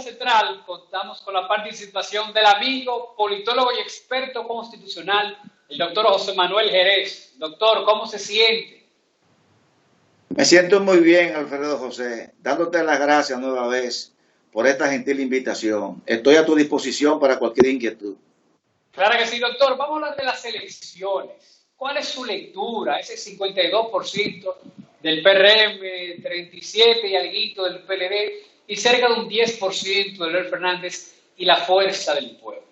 central contamos con la participación del amigo, politólogo y experto constitucional, el doctor José Manuel Jerez. Doctor, ¿cómo se siente? Me siento muy bien, Alfredo José, dándote las gracias nueva vez por esta gentil invitación. Estoy a tu disposición para cualquier inquietud. Claro que sí, doctor. Vamos a hablar de las elecciones. ¿Cuál es su lectura? Ese 52% del PRM, 37% y alguito del PLD y cerca de un 10% de Leonel Fernández y la fuerza del pueblo.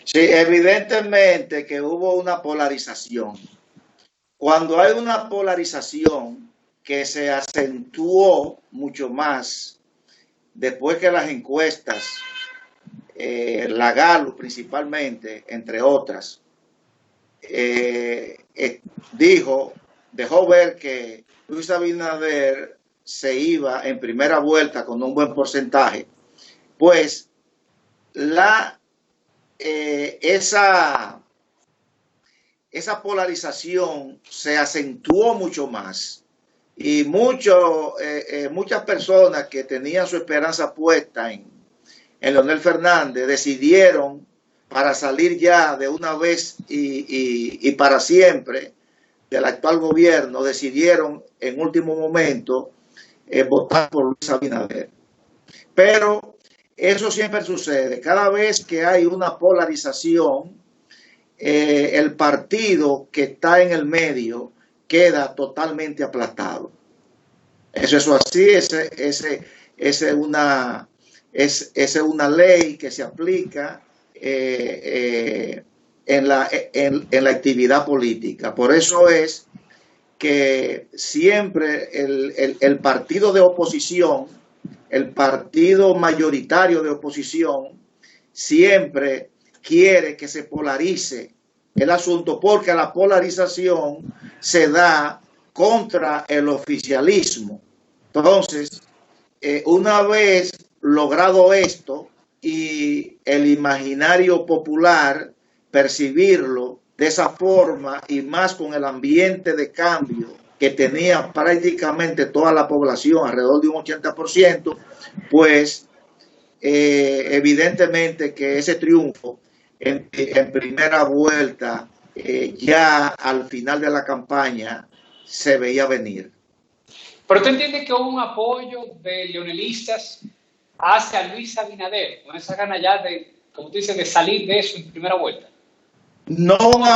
Sí, evidentemente que hubo una polarización. Cuando hay una polarización que se acentuó mucho más después que las encuestas, la Galo principalmente, entre otras, dejó ver que Luis Abinader se iba en primera vuelta con un buen porcentaje, pues esa polarización se acentuó mucho más y muchas personas que tenían su esperanza puesta en Leonel Fernández decidieron, para salir ya de una vez y para siempre del actual gobierno, decidieron en último momento votar por Luis Abinader. Pero eso siempre sucede. Cada vez que hay una polarización, el partido que está en el medio queda totalmente aplastado. Eso es así, es una ley que se aplica en la actividad política. Por eso es que siempre el partido de oposición, el partido mayoritario de oposición, siempre quiere que se polarice el asunto, porque la polarización se da contra el oficialismo. Entonces, una vez logrado esto y el imaginario popular percibirlo de esa forma, y más con el ambiente de cambio que tenía prácticamente toda la población, alrededor de un 80%, pues evidentemente que ese triunfo en primera vuelta, ya al final de la campaña, se veía venir. ¿Pero usted entiende que hubo un apoyo de leonelistas hacia Luis Abinader, con esa gana ya de, como tú dices, de salir de eso en primera vuelta? No un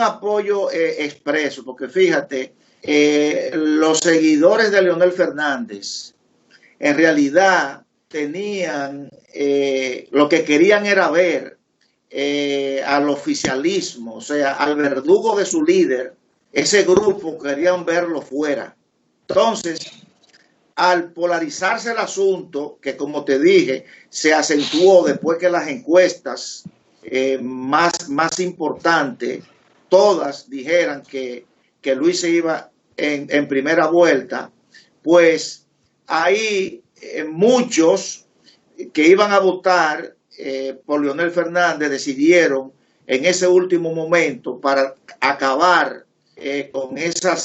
apoyo expreso, porque fíjate, los seguidores de Leonel Fernández en realidad tenían, lo que querían era ver al oficialismo, o sea, al verdugo de su líder. Ese grupo querían verlo fuera. Entonces, al polarizarse el asunto, que como te dije, se acentuó después que las encuestas más importantes, todas dijeran que Luis se iba en primera vuelta, pues ahí muchos que iban a votar por Leonel Fernández decidieron en ese último momento, para acabar con esa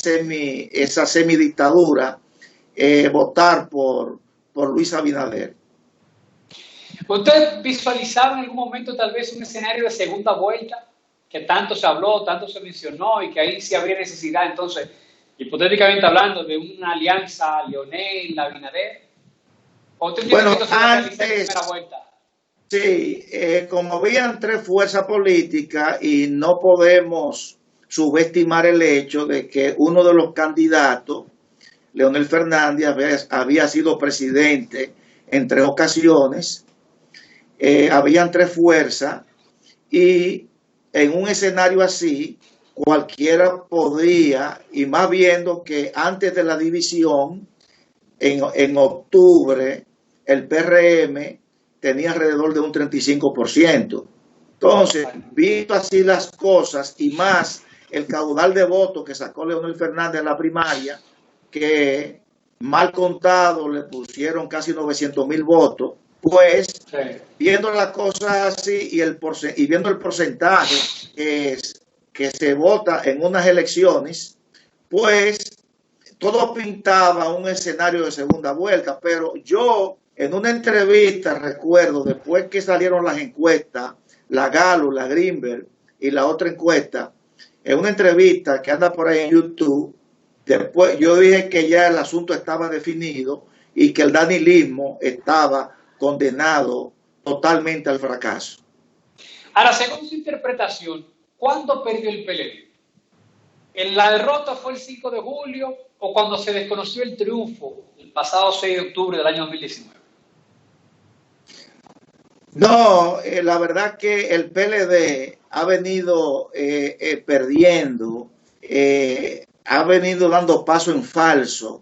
semidictadura, votar por Luis Abinader. ¿Usted visualizaba en algún momento tal vez un escenario de segunda vuelta, que tanto se habló, tanto se mencionó, y que ahí sí habría necesidad, entonces, hipotéticamente hablando, de una alianza Leonel-Abinader? ¿O usted entiende que esto se va a realizar en primera vuelta? Sí, como habían tres fuerzas políticas y no podemos subestimar el hecho de que uno de los candidatos, Leonel Fernández, había sido presidente en 3 ocasiones, habían tres fuerzas, y en un escenario así cualquiera podía, y más viendo que antes de la división, en octubre, el PRM tenía alrededor de un 35%. Entonces, visto así las cosas, y más el caudal de votos que sacó Leonel Fernández en la primaria, que mal contado le pusieron casi 900,000 votos, pues sí, viendo las cosas así y viendo el porcentaje que se vota en unas elecciones, pues todo pintaba un escenario de segunda vuelta, pero yo en una entrevista, recuerdo, después que salieron las encuestas, la Galo, la Greenberg y la otra encuesta, en una entrevista que anda por ahí en YouTube, después yo dije que ya el asunto estaba definido y que el danilismo estaba condenado totalmente al fracaso. Ahora, según su interpretación, ¿cuándo perdió el PLD? ¿En la derrota fue el 5 de julio o cuando se desconoció el triunfo el pasado 6 de octubre del año 2019? No, la verdad que el PLD ha venido perdiendo, ha venido dando paso en falso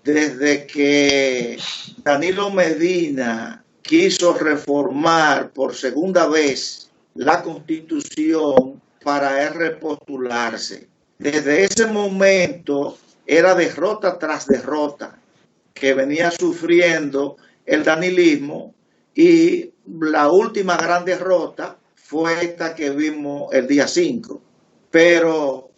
desde que Danilo Medina quiso reformar por segunda vez la Constitución para él repostularse. Desde ese momento era derrota tras derrota que venía sufriendo el danilismo, y la última gran derrota fue esta que vimos el día 5. Pero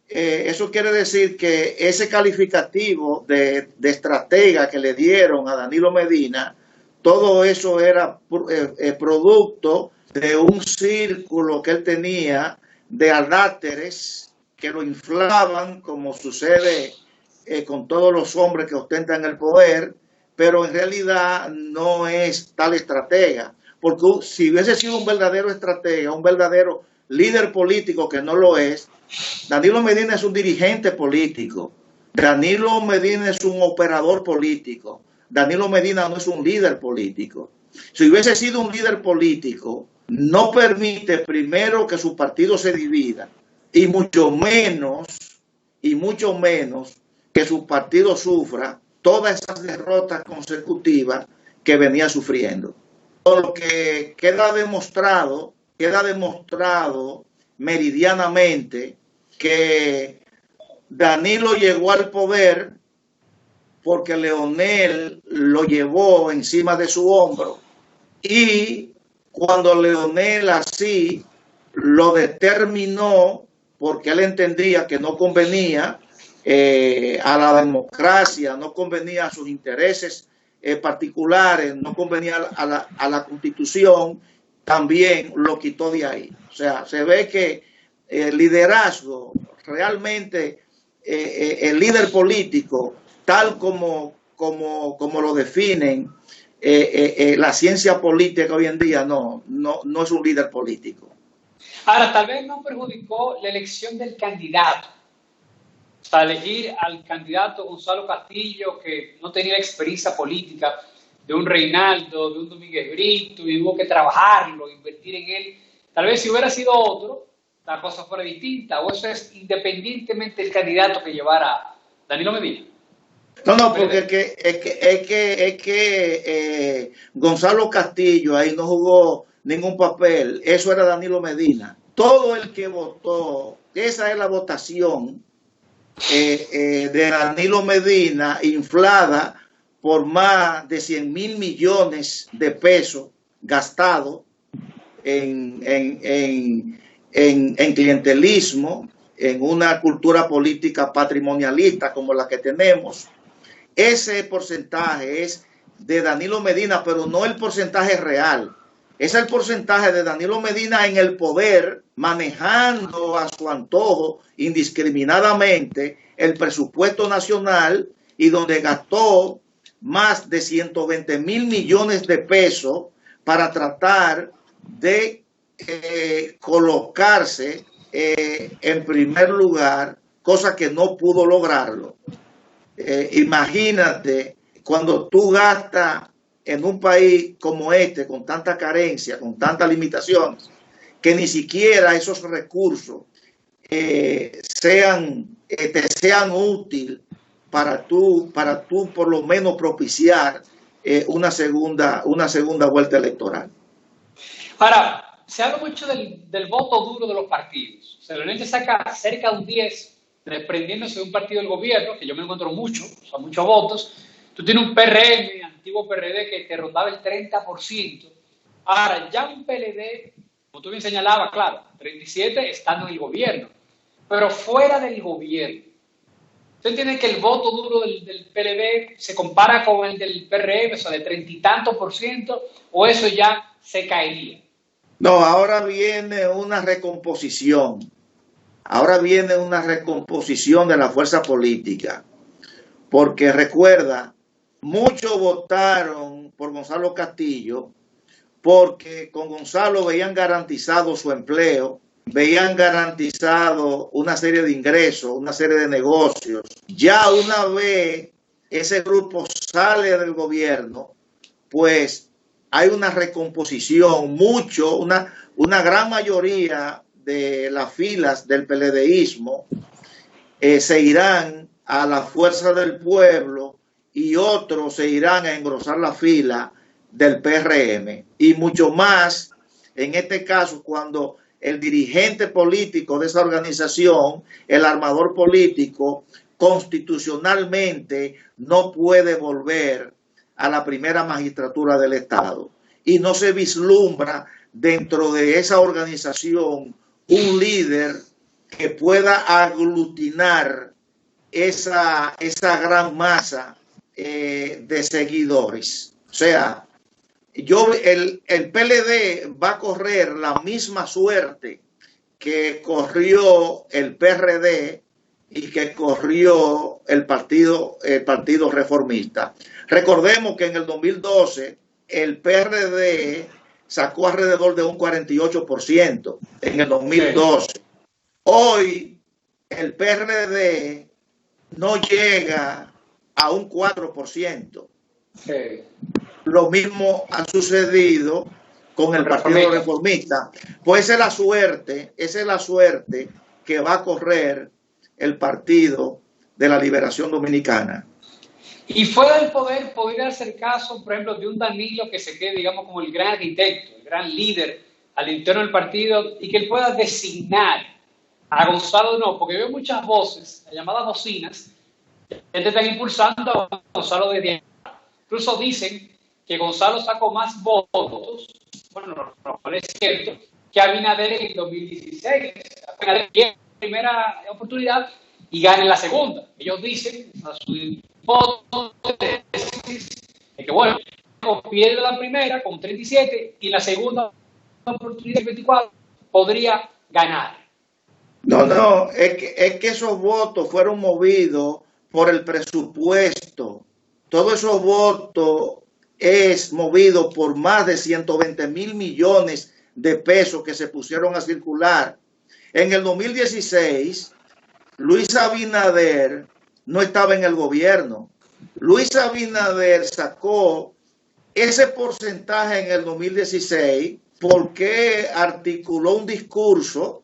eso quiere decir que ese calificativo de estratega que le dieron a Danilo Medina, todo eso era producto de un círculo que él tenía de aláteres que lo inflaban, como sucede con todos los hombres que ostentan el poder, pero en realidad no es tal estratega, porque si hubiese sido un verdadero estratega, un verdadero líder político, que no lo es, Danilo Medina es un dirigente político, Danilo Medina es un operador político, Danilo Medina no es un líder político. Si hubiese sido un líder político, no permite primero que su partido se divida, y mucho menos que su partido sufra todas esas derrotas consecutivas que venía sufriendo. Por lo que queda demostrado meridianamente que Danilo llegó al poder porque Leonel lo llevó encima de su hombro, y cuando Leonel así lo determinó, porque él entendía que no convenía a la democracia, no convenía a sus intereses particulares, no convenía a la Constitución, también lo quitó de ahí. O sea, se ve que el liderazgo, realmente el líder político, tal como lo definen la ciencia política hoy en día, no es un líder político. Ahora, tal vez no perjudicó la elección del candidato. O sea, elegir al candidato Gonzalo Castillo, que no tenía la experiencia política de un Reinaldo, de un Domínguez Brito, y hubo que trabajarlo, invertir en él. Tal vez si hubiera sido otro, la cosa fuera distinta, o eso es independientemente del candidato que llevara Danilo Medina. No, porque es que Gonzalo Castillo ahí no jugó ningún papel, eso era Danilo Medina. Todo el que votó, esa es la votación de Danilo Medina, inflada por más de 100,000 millones de pesos gastados en clientelismo, en una cultura política patrimonialista como la que tenemos. Ese porcentaje es de Danilo Medina, pero no el porcentaje real. Es el porcentaje de Danilo Medina en el poder, manejando a su antojo indiscriminadamente el presupuesto nacional, y donde gastó más de 120,000 millones de pesos para tratar de colocarse en primer lugar, cosa que no pudo lograrlo. Imagínate cuando tú gastas en un país como este, con tanta carencia, con tantas limitaciones, que ni siquiera esos recursos te sean útiles para tú por lo menos propiciar una segunda vuelta electoral. Ahora, se habla mucho del voto duro de los partidos. O sea, Leonel saca cerca de un 10, desprendiéndose de un partido del gobierno, que yo me encuentro mucho, o sea, muchos votos. Tú tienes un PRM, antiguo PRD, que te rondaba el 30%. Ahora, ya un PLD, como tú bien señalabas, claro, 37 estando en el gobierno. Pero fuera del gobierno, ¿Usted entiende que el voto duro del PLD se compara con el del PRM, o sea, de 30 y tantos por ciento, o eso ya se caería? No, ahora viene una recomposición. Ahora viene una recomposición de la fuerza política. Porque recuerda, muchos votaron por Gonzalo Castillo porque con Gonzalo veían garantizado su empleo, veían garantizado una serie de ingresos, una serie de negocios. Ya una vez ese grupo sale del gobierno, pues hay una recomposición, una gran mayoría de las filas del PLDismo se irán a la fuerza del pueblo y otros se irán a engrosar la fila del PRM. Y mucho más, en este caso, cuando el dirigente político de esa organización, el armador político, constitucionalmente no puede volver a la primera magistratura del Estado. Y no se vislumbra dentro de esa organización un líder que pueda aglutinar esa gran masa de seguidores. O sea, el PLD va a correr la misma suerte que corrió el PRD y que corrió el Partido Reformista. Recordemos que en el 2012 el PRD sacó alrededor de un 48% en el 2012. Hoy el PRD no llega a un 4%. Sí. Lo mismo ha sucedido con el Partido Reformista. Pues esa es la suerte que va a correr el Partido de la Liberación Dominicana. Y fuera del poder, podría hacer caso, por ejemplo, de un Danilo que se quede, digamos, como el gran arquitecto, el gran líder al interno del partido y que él pueda designar a Gonzalo. No, porque veo muchas voces, las llamadas bocinas, que están impulsando a Gonzalo desde ahí. Incluso dicen que Gonzalo sacó más votos, bueno, no es cierto, que Abinader en el 2016. Abinader tiene la primera oportunidad y gana en la segunda. Ellos dicen, a su voto, que bueno, pierde la primera con 37 y la segunda oportunidad, 24, podría ganar. No, es que esos votos fueron movidos por el presupuesto. Todos esos votos es movido por más de 120,000 millones de pesos que se pusieron a circular. En el 2016, Luis Abinader no estaba en el gobierno. Luis Abinader sacó ese porcentaje en el 2016 porque articuló un discurso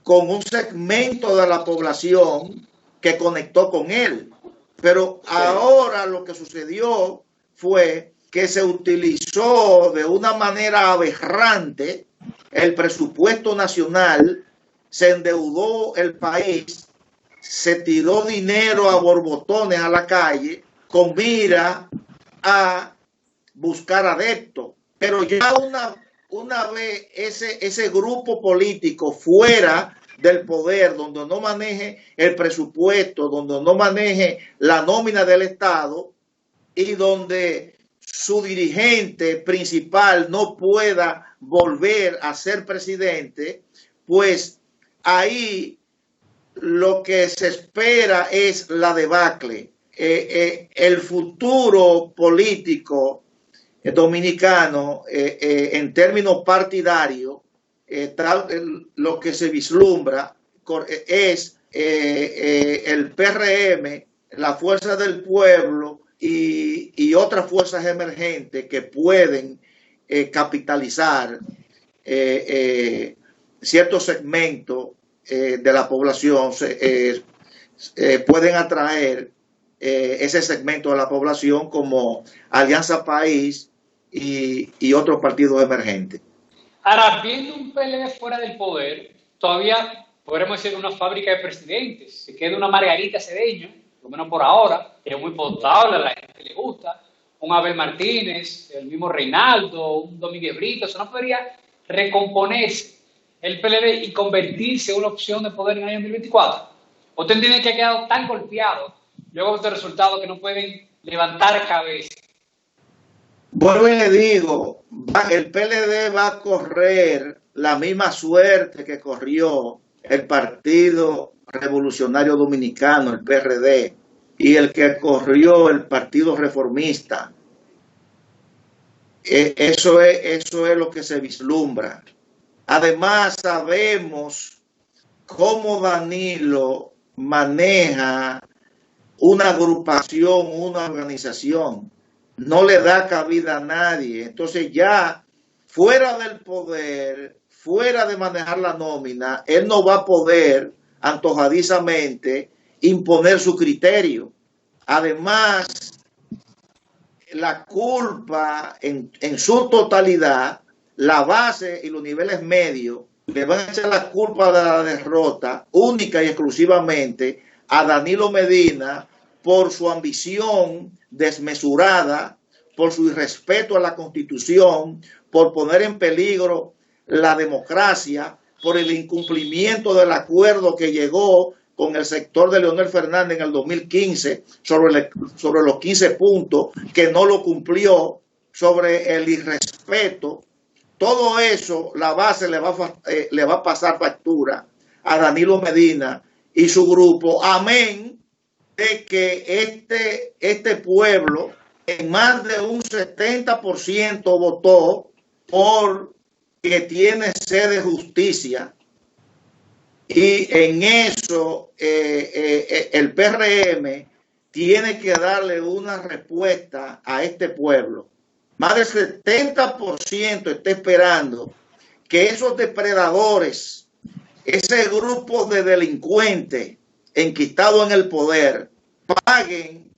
con un segmento de la población que conectó con él. Pero ahora lo que sucedió fue que se utilizó de una manera aberrante el presupuesto nacional, se endeudó el país, se tiró dinero a borbotones a la calle con mira a buscar adeptos. Pero ya una vez ese grupo político fuera del poder, donde no maneje el presupuesto, donde no maneje la nómina del Estado y donde su dirigente principal no pueda volver a ser presidente, pues ahí lo que se espera es la debacle. El futuro político dominicano en términos partidarios, lo que se vislumbra es el PRM, la Fuerza del Pueblo y otras fuerzas emergentes que pueden capitalizar ciertos segmentos de la población, pueden atraer ese segmento de la población como Alianza País y otros partidos emergentes. Ahora, viendo un PLD fuera del poder, todavía podremos decir una fábrica de presidentes. Se queda una Margarita Cedeño, por lo menos por ahora, que es muy potable, a la gente le gusta. Un Abel Martínez, el mismo Reinaldo, un Domínguez Brito. Eso no podría recomponerse el PLD y convertirse en una opción de poder en el año 2024. ¿O entienden que ha quedado tan golpeado luego de este resultado que no pueden levantar cabeza? Vuelvo y le digo, el PLD va a correr la misma suerte que corrió el Partido Revolucionario Dominicano, el PRD, y el que corrió el Partido Reformista. Eso es lo que se vislumbra. Además, sabemos cómo Danilo maneja una agrupación, una organización. No le da cabida a nadie. Entonces ya fuera del poder, fuera de manejar la nómina, él no va a poder antojadizamente imponer su criterio. Además, la culpa en su totalidad, la base y los niveles medios le van a echar la culpa de la derrota única y exclusivamente a Danilo Medina por su ambición desmesurada, por su irrespeto a la Constitución, por poner en peligro la democracia, por el incumplimiento del acuerdo que llegó con el sector de Leonel Fernández en el 2015 sobre los 15 puntos que no lo cumplió, sobre el irrespeto. Todo eso, la base le va a pasar factura a Danilo Medina y su grupo, amén de que este pueblo en más de un 70% votó por que tiene sed de justicia. Y en eso el PRM tiene que darle una respuesta a este pueblo. Más del 70% está esperando que esos depredadores, ese grupo de delincuentes enquistados en el poder, paguen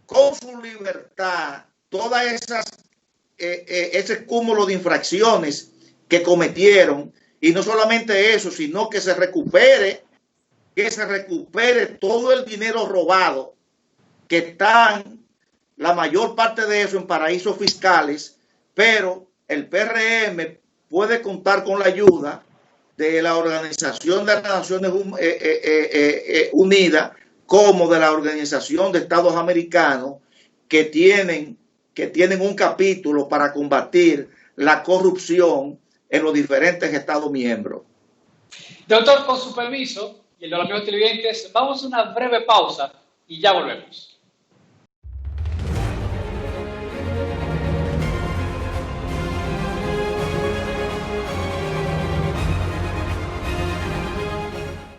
con su libertad todas ese cúmulo de infracciones que cometieron. Y no solamente eso, sino que se recupere todo el dinero robado, que están la mayor parte de eso en paraísos fiscales, pero el PRM puede contar con la ayuda de la Organización de las Naciones Unidas, como de la Organización de Estados Americanos, que tienen un capítulo para combatir la corrupción en los diferentes Estados miembros. Doctor, con su permiso y el de los amigos televidentes, vamos a una breve pausa y ya volvemos.